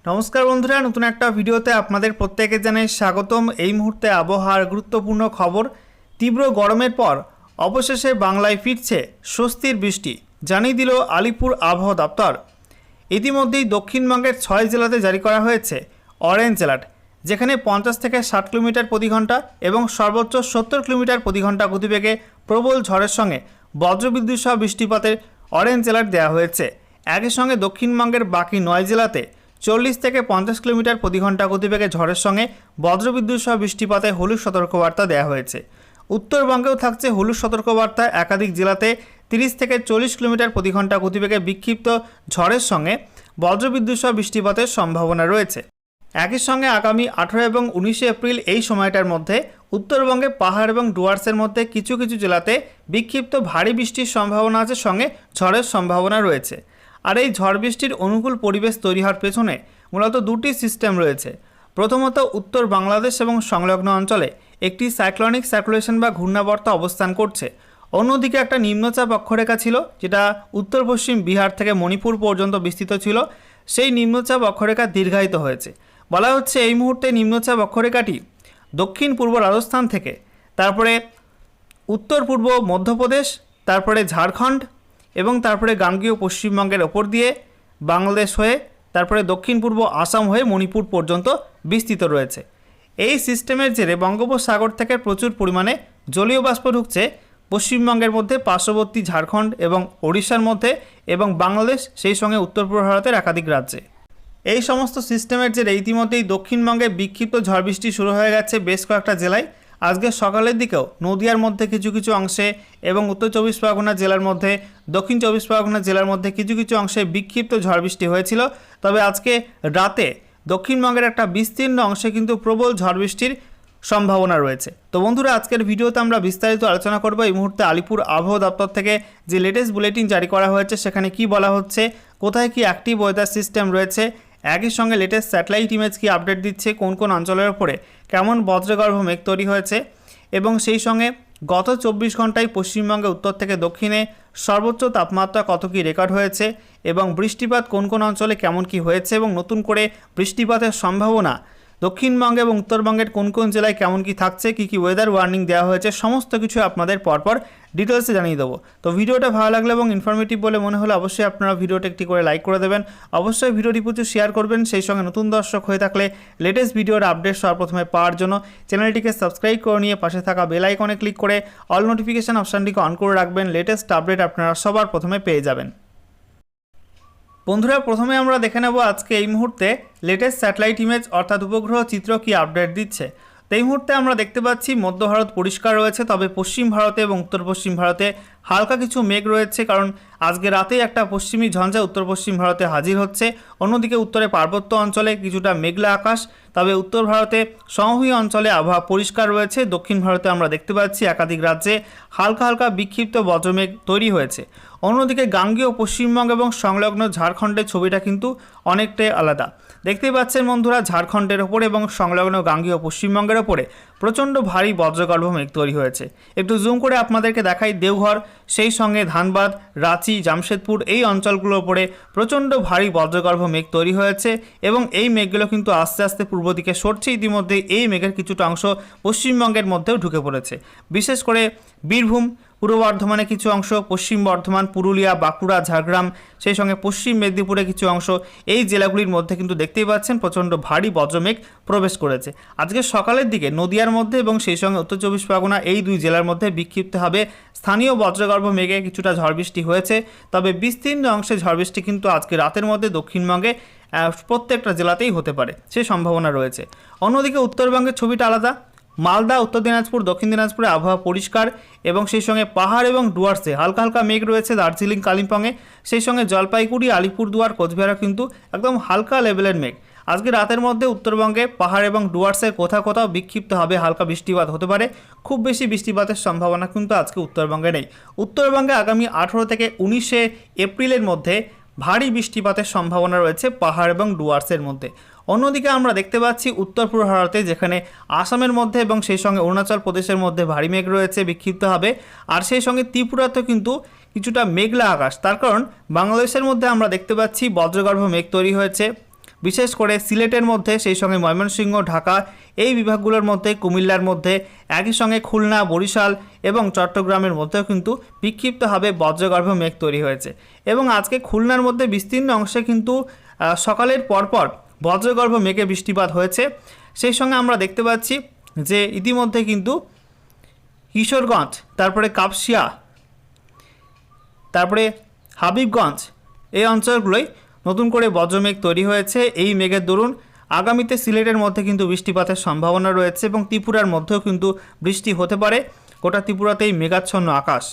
নমস্কার বন্ধুরা, নতুন একটা ভিডিওতে আপনাদের প্রত্যেকে জানাই স্বাগতম। এই মুহূর্তে আবহাওয়ার গুরুত্বপূর্ণ খবর। তীব্র গরমের পর অবশেষে বাংলায় ফিরছে স্বস্তির বৃষ্টি, জানিয়ে দিল আলিপুর আবহাওয়া দপ্তর। ইতিমধ্যেই দক্ষিণবঙ্গের 6 জেলাতে জারি করা হয়েছে অরেঞ্জ অ্যালার্ট, যেখানে 50 থেকে 60 কিলোমিটার প্রতি ঘন্টা এবং সর্বোচ্চ 70 কিলোমিটার প্রতি ঘন্টা গতিবেগে প্রবল ঝড়ের সঙ্গে বজ্রবিদ্যুৎ সহ বৃষ্টিপাতের অরেঞ্জ অ্যালার্ট দেওয়া হয়েছে। একই সঙ্গে দক্ষিণবঙ্গের বাকি 9 জেলাতে 40 থেকে 50 কিলোমিটার প্রতি ঘন্টা গতিবেগে ঝড়ের সঙ্গে বজ্রবিদ্যুৎ সহ বৃষ্টিপাতে হলুদ সতর্কবার্তা দেওয়া হয়েছে। উত্তরবঙ্গেও থাকছে হলুদ সতর্কবার্তা। একাধিক জেলাতে 30 থেকে 40 কিলোমিটার প্রতি ঘন্টা গতিবেগে বিক্ষিপ্ত ঝড়ের সঙ্গে বজ্রবিদ্যুৎ সহ বৃষ্টিপাতের সম্ভাবনা রয়েছে। একই সঙ্গে আগামী 18 এবং 19 এপ্রিল এই সময়টার মধ্যে উত্তরবঙ্গে পাহাড় এবং ডুয়ার্সের মধ্যে কিছু কিছু জেলাতে বিক্ষিপ্ত ভারী বৃষ্টির সম্ভাবনা আছে, সঙ্গে ঝড়ের সম্ভাবনা রয়েছে। আর এই ঝড় বৃষ্টির অনুকূল পরিবেশ তৈরি হওয়ার পেছনে মূলত দুটি সিস্টেম রয়েছে। প্রথমত, উত্তর বাংলাদেশ এবং সংলগ্ন অঞ্চলে একটি সাইক্লোনিক সার্কুলেশন বা ঘূর্ণাবর্ত অবস্থান করছে। অন্যদিকে একটা নিম্নচাপ অক্ষরেখা ছিল, যেটা উত্তর পশ্চিম বিহার থেকে মণিপুর পর্যন্ত বিস্তৃত ছিল। সেই নিম্নচাপ অক্ষরেখা দীর্ঘায়িত হয়েছে। বলা হচ্ছে এই মুহূর্তে নিম্নচাপ অক্ষরেখাটি দক্ষিণ পূর্ব রাজস্থান থেকে, তারপরে উত্তর পূর্ব মধ্যপ্রদেশ, তারপরে ঝাড়খণ্ড এবং তারপরে গাঙ্গেয় পশ্চিমবঙ্গের ওপর দিয়ে বাংলাদেশ হয়ে, তারপরে দক্ষিণ পূর্ব আসাম হয়ে মণিপুর পর্যন্ত বিস্তৃত রয়েছে। এই সিস্টেমের জেরে বঙ্গোপসাগর থেকে প্রচুর পরিমাণে জলীয় বাষ্প ঢুকছে পশ্চিমবঙ্গের মধ্যে, পার্শ্ববর্তী ঝাড়খণ্ড এবং ওড়িশার মধ্যে এবং বাংলাদেশ, সেই সঙ্গে উত্তর পূর্ব ভারতের একাধিক রাজ্যে। এই সমস্ত সিস্টেমের জেরে ইতিমধ্যেই দক্ষিণবঙ্গে বিক্ষিপ্ত ঝড় বৃষ্টি শুরু হয়ে গেছে বেশ কয়েকটা জেলায়। আজকে সকালের দিকেও নদিয়ার মধ্যে কিছু কিছু অংশে এবং উত্তর 24 পরগনা জেলার মধ্যে, দক্ষিণ 24 পরগনা জেলার মধ্যে কিছু কিছু অংশে বিক্ষিপ্ত ঝড় বৃষ্টি হয়েছিল। তবে আজকে রাতে দক্ষিণবঙ্গের একটা বিস্তীর্ণ অংশে কিন্তু প্রবল ঝড় বৃষ্টির সম্ভাবনা রয়েছে। তো বন্ধুরা, আজকের ভিডিওতে আমরা বিস্তারিত আলোচনা করব এই মুহূর্তে আলিপুর আবহাওয়া দপ্তর থেকে যে লেটেস্ট বুলেটিন জারি করা হয়েছে, সেখানে কি বলা হচ্ছে, কোথায় কি অ্যাক্টিভ ওয়েদার সিস্টেম রয়েছে, একই সঙ্গে লেটেস্ট স্যাটেলাইট ইমেজ কি আপডেট দিচ্ছে, কোন কোন অঞ্চলের ওপরে কেমন বজ্রগর্ভ মেঘ তৈরি হয়েছে, এবং সেই সঙ্গে গত 24 ঘন্টায় পশ্চিমবঙ্গে উত্তর থেকে দক্ষিণে সর্বোচ্চ তাপমাত্রা কত কি রেকর্ড হয়েছে, এবং বৃষ্টিপাত কোন কোন অঞ্চলে কেমন কি হয়েছে, এবং নতুন করে বৃষ্টিপাতের সম্ভাবনা দক্ষিণবঙ্গে এবং উত্তরবঙ্গের কোন কোন জেলায় কেমন কি থাকছে, কী কী ওয়েদার ওয়ার্নিং দেওয়া হয়েছে, সমস্ত কিছু আপনাদের পরপর ডিটেলসে জানিয়ে দেবো। তো ভিডিওটা ভালো লাগলে এবং ইনফরমেটিভ বলে মনে হলে অবশ্যই আপনারা ভিডিওটা একটি করে লাইক করে দেবেন। অবশ্যই ভিডিওটি প্রচুর শেয়ার করবেন। সেই সঙ্গে নতুন দর্শক হয়ে থাকলে লেটেস্ট ভিডিওর আপডেট সবার প্রথমে পাওয়ার জন্য চ্যানেলটিকে সাবস্ক্রাইব করে নিয়ে পাশে থাকা বেল আইকনে ক্লিক করে অল নোটিফিকেশান অপশানটিকে অন করে রাখবেন। লেটেস্ট আপডেট আপনারা সবার প্রথমে পেয়ে যাবেন। বন্ধুরা, প্রথমে আমরা দেখে নেব আজকে এই মুহূর্তে লেটেস্ট স্যাটেলাইট ইমেজ অর্থাৎ উপগ্রহ চিত্র কি আপডেট দিচ্ছে। তো এই মুহূর্তে আমরা দেখতে পাচ্ছি মধ্য ভারত পরিষ্কার রয়েছে, তবে পশ্চিম ভারতে এবং উত্তর পশ্চিম ভারতে হালকা কিছু মেঘ রয়েছে, কারণ আজকে রাতেই একটা পশ্চিমী ঝঞ্ঝা উত্তর পশ্চিম ভারতে হাজির হচ্ছে। অন্যদিকে উত্তরে পার্বত্য অঞ্চলে কিছুটা মেঘলা আকাশ, তবে উত্তর ভারতে সমভূমি অঞ্চলে আবহাওয়া পরিষ্কার রয়েছে। দক্ষিণ ভারতে আমরা দেখতে পাচ্ছি একাধিক রাজ্যে হালকা হালকা বিক্ষিপ্ত বজ্রমেঘ তৈরি হয়েছে। অন্যদিকে গাঙ্গেয় পশ্চিমবঙ্গ এবং সংলগ্ন ঝাড়খণ্ডের ছবিটা কিন্তু অনেকটাই আলাদা। দেখতেই পাচ্ছেন বন্ধুরা, ঝাড়খণ্ডের ওপরে এবং সংলগ্ন গাঙ্গেয় পশ্চিমবঙ্গের ওপরে প্রচণ্ড ভারী বজ্রগর্ভ মেঘ তৈরি হয়েছে। একটু জুম করে আপনাদেরকে দেখাই দেওঘর, সেই সঙ্গে ধানবাদ, রাঁচি, জামশেদপুর এই অঞ্চলগুলোর ওপরে প্রচণ্ড ভারী বজ্রগর্ভ মেঘ তৈরি হয়েছে এবং এই মেঘগুলো কিন্তু আস্তে আস্তে পূর্ব দিকে সরছে। ইতিমধ্যে এই মেঘের কিছুটা অংশ পশ্চিমবঙ্গের মধ্যেও ঢুকে পড়েছে, বিশেষ করে বীরভূম, পূর্ব বর্ধমানে কিছু অংশ, পশ্চিম বর্ধমান, পুরুলিয়া, বাঁকুড়া, ঝাড়গ্রাম, সেই সঙ্গে পশ্চিম মেদিনীপুরে কিছু অংশ, এই জেলাগুলির মধ্যে কিন্তু দেখতেই পাচ্ছেন প্রচণ্ড ভারী বজ্রমেঘ প্রবেশ করেছে। আজকে সকালের দিকে নদিয়ার মধ্যে এবং সেই সঙ্গে উত্তর 24 পরগনা এই দুই জেলার মধ্যে বিক্ষিপ্তভাবে স্থানীয় বজ্রগর্ভ মেঘে কিছুটা ঝড় বৃষ্টি হয়েছে। তবে বিস্তীর্ণ অংশে ঝড় বৃষ্টি কিন্তু আজকে রাতের মধ্যে দক্ষিণবঙ্গে প্রত্যেকটা জেলাতেই হতে পারে, সে সম্ভাবনা রয়েছে। অন্যদিকে উত্তরবঙ্গের ছবিটা আলাদা। মালদা, উত্তর দিনাজপুর, দক্ষিণ দিনাজপুরে আবহাওয়া পরিষ্কার এবং সেই সঙ্গে পাহাড় এবং ডুয়ার্সে হালকা হালকা মেঘ রয়েছে। দার্জিলিং, কালিম্পংয়ে, সেই সঙ্গে জলপাইগুড়ি, আলিপুরদুয়ার, কোচবিহারে কিন্তু একদম হালকা লেভেলের মেঘ। আজকে রাতের মধ্যে উত্তরবঙ্গে পাহাড় এবং ডুয়ার্সের কোথাও কোথাও বিক্ষিপ্তভাবে হালকা বৃষ্টিপাত হতে পারে। খুব বেশি বৃষ্টিপাতের সম্ভাবনা কিন্তু আজকে উত্তরবঙ্গে নেই। উত্তরবঙ্গে আগামী 18 থেকে 19 এপ্রিলের মধ্যে ভারী বৃষ্টিপাতের সম্ভাবনা রয়েছে পাহাড় এবং ডুয়ার্সের মধ্যে। অন্যদিকে আমরা দেখতে পাচ্ছি উত্তর পূর্ব ভারতে, যেখানে আসামের মধ্যে এবং সেই সঙ্গে অরুণাচল প্রদেশের মধ্যে ভারী মেঘ রয়েছে বিক্ষিপ্তভাবে, আর সেই সঙ্গে ত্রিপুরাতেও কিন্তু কিছুটা মেঘলা আকাশ। তার কারণ বাংলাদেশের মধ্যে আমরা দেখতে পাচ্ছি বজ্রগর্ভ মেঘ তৈরি হয়েছে। বিশেষ করে সিলেটের মধ্যে, সেই সঙ্গে ময়মনসিংহ, ঢাকা এই বিভাগগুলোর মধ্যে, কুমিল্লার মধ্যে, একই সঙ্গে খুলনা, বরিশাল এবং চট্টগ্রামের মধ্যেও কিন্তু বিক্ষিপ্তভাবে বজ্রগর্ভ মেঘ তৈরি হয়েছে। এবং আজকে খুলনার মধ্যে বিস্তীর্ণ অংশে কিন্তু সকালের পরপর বজ্রগর্ভ মেঘে বৃষ্টিপাত হয়েছে। সেই সঙ্গে আমরা দেখতে পাচ্ছি যে ইতিমধ্যে কিন্তু কিশোরগঞ্জ, তারপরে কাপসিয়া, তারপরে হাবিবগঞ্জ এই অঞ্চলগুলোই নতুন করে বজ্রমেঘ তৈরি হয়েছে। এই মেঘের দরুন আগামীতে সিলেটের মধ্যে কিন্তু বৃষ্টিপাতের সম্ভাবনা রয়েছে এবং ত্রিপুরার মধ্যেও কিন্তু বৃষ্টি হতে পারে। গোটা ত্রিপুরাতেই মেঘাচ্ছন্ন আকাশ।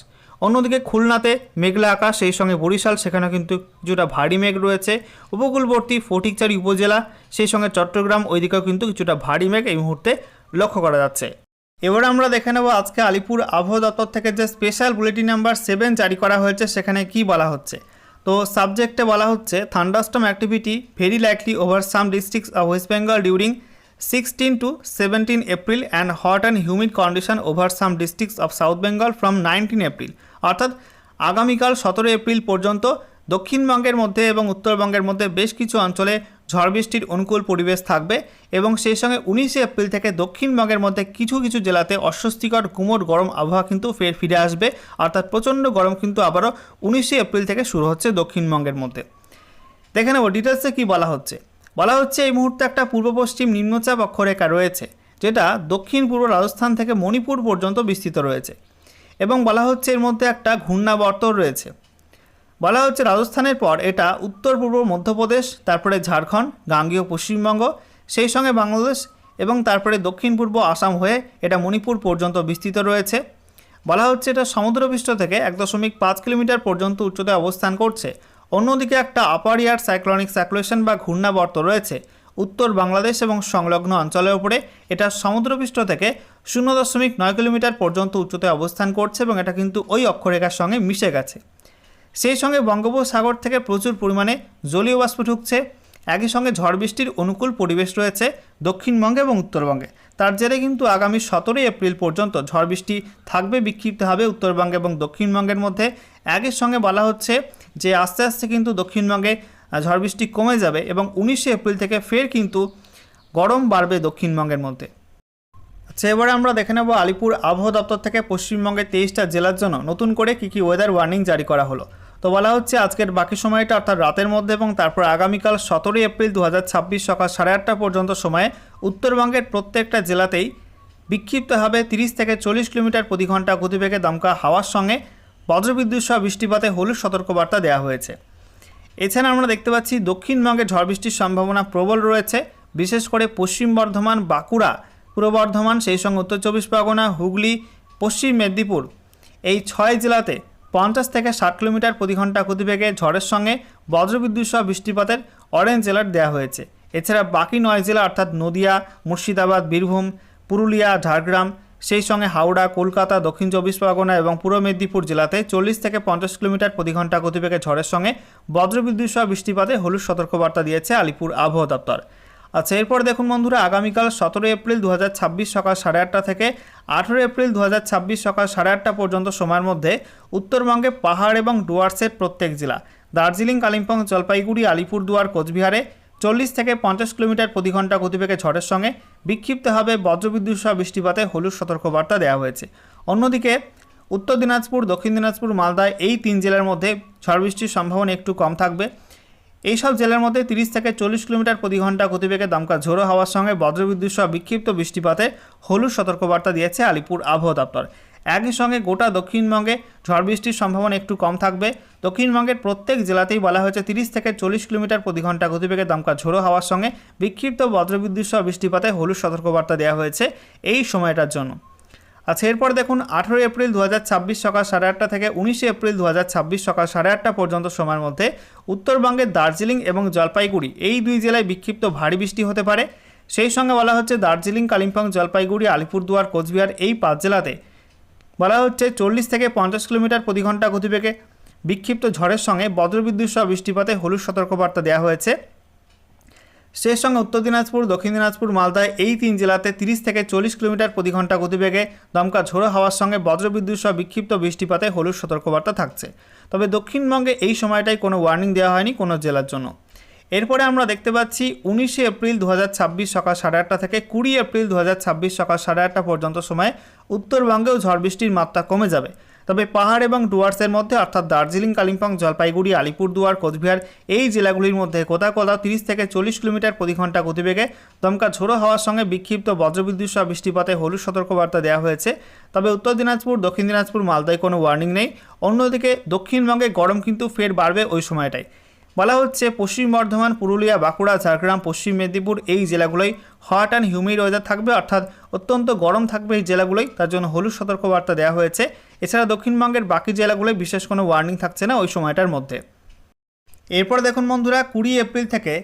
অন্যদিকে খুলনাতে মেঘলা আকাশ, সেই সঙ্গে বরিশাল সেখানে কিন্তু কিছুটা ভারী মেঘ রয়েছে। উপকূলবর্তী ফটিকচারি উপজেলা, সেই সঙ্গে চট্টগ্রাম ওইদিকেও কিন্তু কিছুটা ভারী মেঘ এই মুহূর্তে লক্ষ্য করা যাচ্ছে। এবার আমরা দেখে নেব আজকে আলিপুর আবহাওয়া দপ্তর থেকে যে স্পেশাল বুলেটিন নাম্বার 7 জারি করা হয়েছে সেখানে কি বলা হচ্ছে। তো সাবজেক্টে বলা হচ্ছে thunderstorm activity very likely over some districts of West Bengal during 16 to 17 April and hot and humid condition over some districts of South Bengal from 19 April। অর্থাৎ আগামীকাল 17 এপ্রিল পর্যন্ত দক্ষিণবঙ্গের মধ্যে এবং উত্তরবঙ্গের মধ্যে বেশ কিছু অঞ্চলে ঝড় বৃষ্টির অনুকূল পরিবেশ থাকবে এবং সেই সঙ্গে 19 এপ্রিল থেকে দক্ষিণবঙ্গের মধ্যে কিছু কিছু জেলাতে অস্বস্তিকর গুমোট গরম আবহাওয়া কিন্তু ফিরে আসবে। অর্থাৎ প্রচণ্ড গরম কিন্তু আবারও 19 এপ্রিল থেকে শুরু হচ্ছে দক্ষিণবঙ্গের মধ্যে। দেখে নেব ডিটেলসে কী বলা হচ্ছে। বলা হচ্ছে এই মুহূর্তে একটা পূর্ব পশ্চিম নিম্নচাপ অক্ষরেখা রয়েছে যেটা দক্ষিণ পূর্ব রাজস্থান থেকে মণিপুর পর্যন্ত বিস্তৃত রয়েছে এবং বলা হচ্ছে এর মধ্যে একটা ঘূর্ণাবর্ত রয়েছে। বলা হচ্ছে রাজস্থানের পর এটা উত্তর পূর্ব মধ্যপ্রদেশ, তারপরে ঝাড়খণ্ড, গাঙ্গেয় পশ্চিমবঙ্গ, সেই সঙ্গে বাংলাদেশ এবং তারপরে দক্ষিণ পূর্ব আসাম হয়ে এটা মণিপুর পর্যন্ত বিস্তৃত রয়েছে। বলা হচ্ছে এটা সমুদ্রপৃষ্ঠ থেকে 1.5 কিলোমিটার পর্যন্ত উচ্চতায় অবস্থান করছে। অন্যদিকে একটা আপার এয়ার সাইক্লোনিক সার্কুলেশন বা ঘূর্ণাবর্ত রয়েছে উত্তর বাংলাদেশ এবং সংলগ্ন অঞ্চলের উপরে। এটা সমুদ্রপৃষ্ঠ থেকে 0.9 কিলোমিটার পর্যন্ত উচ্চতায় অবস্থান করছে এবং এটা কিন্তু ওই অক্ষরেখার সঙ্গে মিশে গেছে। সেই সঙ্গে বঙ্গোপসাগর থেকে প্রচুর পরিমাণে জলীয় বাষ্প ঢুকছে। একই সঙ্গে ঝড় বৃষ্টির অনুকূল পরিবেশ রয়েছে দক্ষিণবঙ্গে এবং উত্তরবঙ্গে। তার জেরে কিন্তু আগামী 17 এপ্রিল পর্যন্ত ঝড় বৃষ্টি থাকবে বিক্ষিপ্তভাবে উত্তরবঙ্গে এবং দক্ষিণবঙ্গের মধ্যে। একই সঙ্গে বলা হচ্ছে যে আস্তে আস্তে কিন্তু দক্ষিণবঙ্গে ঝড় বৃষ্টি কমে যাবে এবং 19 এপ্রিল থেকে ফের কিন্তু গরম বাড়বে দক্ষিণবঙ্গের মধ্যে। আচ্ছা, এবারে আমরা দেখে নেব আলিপুর আবহাওয়া দপ্তর থেকে পশ্চিমবঙ্গের 23টা জেলার জন্য নতুন করে কী ওয়েদার ওয়ার্নিং জারি করা হলো। তো বলা হচ্ছে আজকের বাকি সময়টা অর্থাৎ রাতের মধ্যে এবং তারপর আগামীকাল 17 এপ্রিল 2026 সকাল 8:30 পর্যন্ত সময়ে উত্তরবঙ্গের প্রত্যেকটা জেলাতেই বিক্ষিপ্তভাবে 30 থেকে 40 কিলোমিটার প্রতি ঘন্টা গতিবেগে দমকা হাওয়ার সঙ্গে বজ্রবিদ্যুৎ সহ বৃষ্টিপাতে হলুদ সতর্কবার্তা দেওয়া হয়েছে। এছাড়া আমরা দেখতে পাচ্ছি দক্ষিণবঙ্গে ঝড় বৃষ্টির সম্ভাবনা প্রবল রয়েছে, বিশেষ করে পশ্চিম বর্ধমান, বাঁকুড়া, পূর্ব বর্ধমান, সেই সঙ্গে উত্তর 24 পরগনা, হুগলি, পশ্চিম মেদিনীপুর এই 6 জেলাতে 50 থেকে 60 কিলোমিটার প্রতি ঘন্টা গতিবেগে ঝড়ের সঙ্গে বজ্রবিদ্যুৎ সহ বৃষ্টিপাতের অরেঞ্জ অ্যালার্ট দেওয়া হয়েছে। এছাড়া বাকি 9 জেলা অর্থাৎ নদিয়া, মুর্শিদাবাদ, বীরভূম, পুরুলিয়া, ঝাড়গ্রাম, সেই সঙ্গে হাওড়া, কলকাতা, দক্ষিণ 24 পরগনা এবং পূর্ব মেদিনীপুর জেলাতে 40 থেকে 50 কিলোমিটার প্রতি ঘন্টা গতিবেগে ঝড়ের সঙ্গে বজ্রবিদ্যুৎ সহ বৃষ্টিপাতে হলুদ সতর্কবার্তা দিয়েছে আলিপুর আবহাওয়া দপ্তর। আচ্ছা, এরপর দেখুন বন্ধুরা, আগামীকাল 17 এপ্রিল 2026 সকাল 8:30 থেকে 18 এপ্রিল 2026 সকাল 8:30 পর্যন্ত সময়ের মধ্যে উত্তরবঙ্গে পাহাড় এবং ডুয়ার্সের প্রত্যেক জেলা দার্জিলিং, কালিম্পং, জলপাইগুড়ি, আলিপুরদুয়ার, কোচবিহারে 40 থেকে 50 কিলোমিটার প্রতি ঘন্টা গতিবেগে ঝড়ের সঙ্গে বিক্ষিপ্তভাবে বজ্রবিদ্যুৎ সহ বৃষ্টিপাতে হলুদ সতর্কবার্তা দেওয়া হয়েছে। অন্যদিকে উত্তর দিনাজপুর, দক্ষিণ দিনাজপুর, মালদা এই 3 জেলার মধ্যে ঝড় বৃষ্টির সম্ভাবনা একটু কম থাকবে। এই সব জেলার মধ্যে 30 থেকে 40 কিলোমিটার প্রতি ঘন্টা গতিবেগে দমকা ঝোড়ো হাওয়ার সঙ্গে বজ্রবিদ্যুৎ সহ বিক্ষিপ্ত বৃষ্টিপাতে হলুদ সতর্কবার্তা দিয়েছে আলিপুর আবহাওয়া দপ্তর। একই সঙ্গে গোটা দক্ষিণবঙ্গে ঝড় বৃষ্টির সম্ভাবনা একটু কম থাকবে। দক্ষিণবঙ্গের প্রত্যেক জেলাতেই বলা হয়েছে 30 থেকে 40 কিলোমিটার প্রতি ঘন্টা গতিবেগে দমকা ঝোড়ো হাওয়ার সঙ্গে বিক্ষিপ্ত বজ্রবিদ্যুৎ সহ বৃষ্টিপাতে হলুদ সতর্কবার্তা দেওয়া হয়েছে এই সময়টার জন্য। আচ্ছা, এরপর দেখুন 18 এপ্রিল 2026 সকাল 8:30 থেকে 19 এপ্রিল 2026 সকাল 8:30 পর্যন্ত সময়ের মধ্যে উত্তরবঙ্গের দার্জিলিং এবং জলপাইগুড়ি এই 2 জেলায় বিক্ষিপ্ত ভারী বৃষ্টি হতে পারে। সেই সঙ্গে বলা হচ্ছে দার্জিলিং, কালিম্পং, জলপাইগুড়ি, আলিপুরদুয়ার, কোচবিহার এই 5 জেলাতে বলা হচ্ছে 40 থেকে 50 কিলোমিটার প্রতি ঘন্টা গতিবেগে বিক্ষিপ্ত ঝড়ের সঙ্গে বজ্রবিদ্যুৎ সহ বৃষ্টিপাতে হলুদ সতর্কবার্তা দেওয়া হয়েছে। সেই সঙ্গে উত্তর দিনাজপুর, দক্ষিণ দিনাজপুর, মালদা এই 3 জেলাতে 30 থেকে 40 কিলোমিটার প্রতি ঘন্টা গতিবেগে দমকা ঝোড়ো হাওয়ার সঙ্গে বজ্রবিদ্যুৎ সহ বিক্ষিপ্ত বৃষ্টিপাতে হলুদ সতর্কবার্তা থাকছে। তবে দক্ষিণবঙ্গে এই সময়টায় কোনো ওয়ার্নিং দেওয়া হয়নি কোনো জেলার জন্য। এরপরে আমরা দেখতে পাচ্ছি 19শে এপ্রিল 2026 সকাল 8:30 থেকে 20 এপ্রিল 2026 সকাল 8:30 পর্যন্ত সময়ে উত্তরবঙ্গেও ঝড় বৃষ্টির মাত্রা কমে যাবে। তবে পাহাড় এবং ডুয়ার্সের মধ্যে অর্থাৎ দার্জিলিং, কালিম্পং, জলপাইগুড়ি, আলিপুরদুয়ার, কোচবিহার এই জেলাগুলির মধ্যে কোথাও কোথাও 30 থেকে 40 কিলোমিটার প্রতি ঘন্টা গতিবেগে দমকা ঝোড়ো হওয়ার সঙ্গে বিক্ষিপ্ত বজ্রবিদ্যুৎ সহ বৃষ্টিপাতে হলুদ সতর্কবার্তা দেওয়া হয়েছে। তবে উত্তর দিনাজপুর, দক্ষিণ দিনাজপুর, মালদায় কোনো ওয়ার্নিং নেই। অন্যদিকে দক্ষিণবঙ্গে গরম কিন্তু ফের বাড়বে ওই সময়টায়। বলা হচ্ছে পশ্চিম বর্ধমান, পুরুলিয়া, বাঁকুড়া, ঝাড়গ্রাম, পশ্চিম মেদিনীপুর এই জেলাগুলোই হট অ্যান্ড হিউমিড ওয়েদার থাকবে, অর্থাৎ অত্যন্ত গরম থাকবে এই জেলাগুলোই, তার জন্য হলুদ সতর্কবার্তা দেওয়া হয়েছে। এছাড়া দক্ষিণবঙ্গের বাকি জেলাগুলোয় বিশেষ কোনো ওয়ার্নিং থাকছে না ওই সময়টার মধ্যে। এরপর দেখুন বন্ধুরা, 20 এপ্রিল থেকে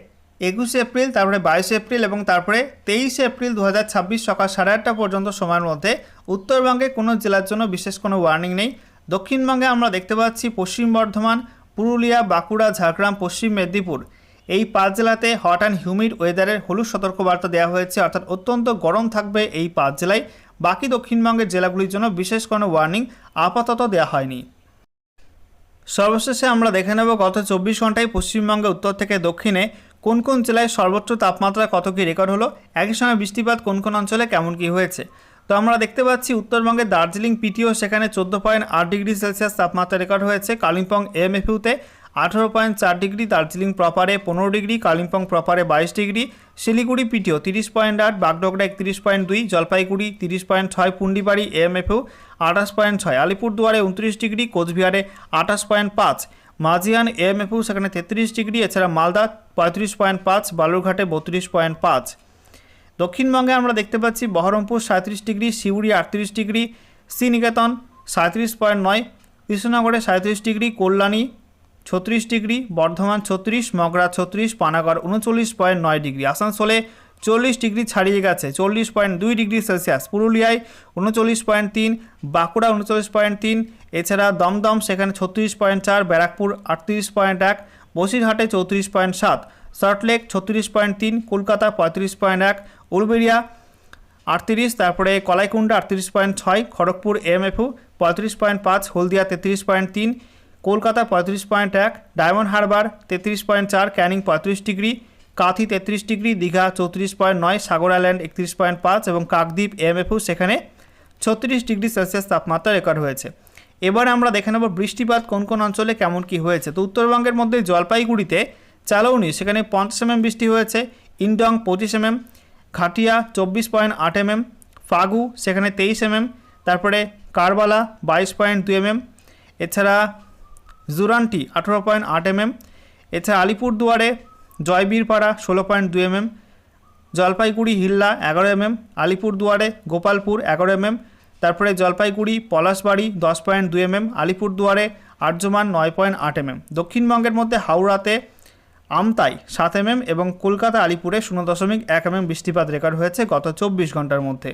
21 এপ্রিল, তারপরে 22 এপ্রিল এবং তারপরে 23 এপ্রিল 2026 সকাল 8:30 পর্যন্ত সময়ের মধ্যে উত্তরবঙ্গে কোনো জেলার জন্য বিশেষ কোনো ওয়ার্নিং নেই। দক্ষিণবঙ্গে আমরা দেখতে পাচ্ছি পশ্চিম বর্ধমান, পুরুলিয়া, বাঁকুড়া, ঝাড়গ্রাম, পশ্চিম মেদিনীপুর এই 5 জেলাতে হট অ্যান্ড হিউমিড ওয়েদারের হলুদ সতর্কবার্তা দেওয়া হয়েছে, অর্থাৎ অত্যন্ত গরম থাকবে এই 5 জেলায়। বাকি দক্ষিণবঙ্গের জেলাগুলির জন্য বিশেষ কোনো ওয়ার্নিং আপাতত দেওয়া হয়নি। সর্বশেষে আমরা দেখে নেব গত 24 ঘন্টায় পশ্চিমবঙ্গে উত্তর থেকে দক্ষিণে কোন কোন জেলায় সর্বোচ্চ তাপমাত্রা কত কী রেকর্ড হলো, একই সঙ্গে বৃষ্টিপাত কোন কোন অঞ্চলে কেমন কী হয়েছে। তো আমরা দেখতে পাচ্ছি উত্তরবঙ্গের দার্জিলিং পিটিও সেখানে 14.8 ডিগ্রি সেলসিয়াস তাপমাত্রা রেকর্ড হয়েছে। কালিম্পং এমএফইউতে 18.4 ডিগ্রি, দার্জিলিং প্রপারে 15 ডিগ্রি, কালিম্পং প্রপারে 22 degree, Siliguri PTO 30.8, Bagdogra 31.2, Jalpaiguri 30.6, Pundibari MFU 28.6, আলিপুরদুয়ারে 29 ডিগ্রি, কোচবিহারে 28.5, মাঝিয়ান এমএফইউ সেখানে 33 ডিগ্রি, এছাড়া মালদা 35.5, বালুরঘাটে 32.5। দক্ষিণবঙ্গে আমরা দেখতে পাচ্ছি বহরমপুর 37 ডিগ্রি, শিউড়ি 38 ডিগ্রি, শ্রীনিকেতন 37.9, কৃষ্ণনগরে 37 degree, Kalyani 36 degree, Bardhaman 36, Mogra 36, Panagarh 39.9 degree, আসানসোলে 40 ডিগ্রি ছাড়িয়ে গেছে 40.2 ডিগ্রি সেলসিয়াস, পুরুলিয়ায় 39.3, বাঁকুড়া 39.3, এছাড়া দমদম সেখানে 36.4, ব্যারাকপুর 38.1, বসিরহাটে 34.7, সল্টলেক 36.3, কলকাতা 35.1, উলবেড়িয়া 38, তারপরে কলাইকুণ্ডা 38.6, খড়গপুর এমএফইউ 35.5, হলদিয়া 33.3, Kolkata 35.1, diamond Harbour 33.4, Canning 35 degree, Kanthi 33 degree, Digha 34.9, সাগর আইল্যান্ড 31.5 এবং কাকদ্বীপ এমএফইউ সেখানে 36 ডিগ্রি সেলসিয়াস তাপমাত্রা রেকর্ড হয়েছে। এবার আমরা দেখে নেব বৃষ্টিপাত কোন কোন অঞ্চলে কেমন কি হয়েছে। তো উত্তরবঙ্গের মধ্যে জলপাইগুড়িতে চালৌনি সেখানে 50 mm বৃষ্টি হয়েছে, ইন্ডং 25 mm, ঘাটিয়া 24.8 mm, ফাগু সেখানে 23 mm, তারপরে কারবালা 22.2 mm, এছাড়া জুরান্টি 18.8 mm, এছাড়া আলিপুরদুয়ারে জয়বীরপাড়া 16.2 mm, Jalpaiguri হিল্লা 11 mm, আলিপুরদুয়ারে Gopalpur 11 mm, তারপরে জলপাইগুড়ি পলাশবাড়ি 10.2 mm, আলিপুরদুয়ারে আর্যমান 9.8 mm। দক্ষিণবঙ্গের মধ্যে হাওড়াতে আমতাই 7 mm এবং কলকাতা আলিপুরে 0.1 mm বৃষ্টিপাত রেকর্ড হয়েছে গত 24 ঘন্টার মধ্যে।